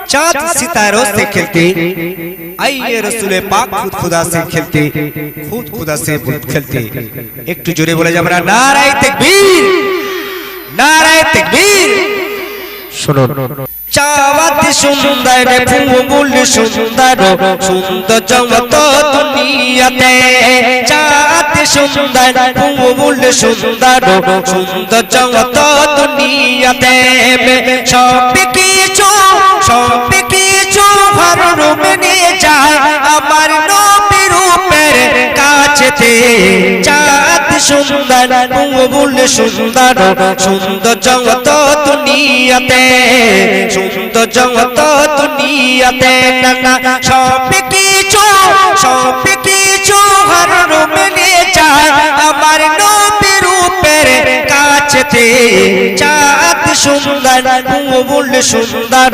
चाँद सितारों से खेलते, आइए रसूले पाक खुद खुदा से खेलते, खुद खुदा से खेलते। एक तो जोरे बोले जब नाराए तकबीर, नाराए तकबीर। सुनो चावत सुंदर फूल सुंदर सुंदर जगत दुनियाते, चाँद सुंदर फूल सुंदर सुंदर जगत दुनियाते सब কিছু ঘর রুমে যায় আমার নবীর রূপের কাছেতে, চাঁদ সুন্দর ফুল সুন্দর সুন্দর জগত দুনিয়াতে, সুন্দর জগত দুনিয়াতে নানা সব কিছু ঘর রুমে যায় আমার নবীর রূপের কাছেতে, চাঁদ সুন্দর ফুল সুন্দর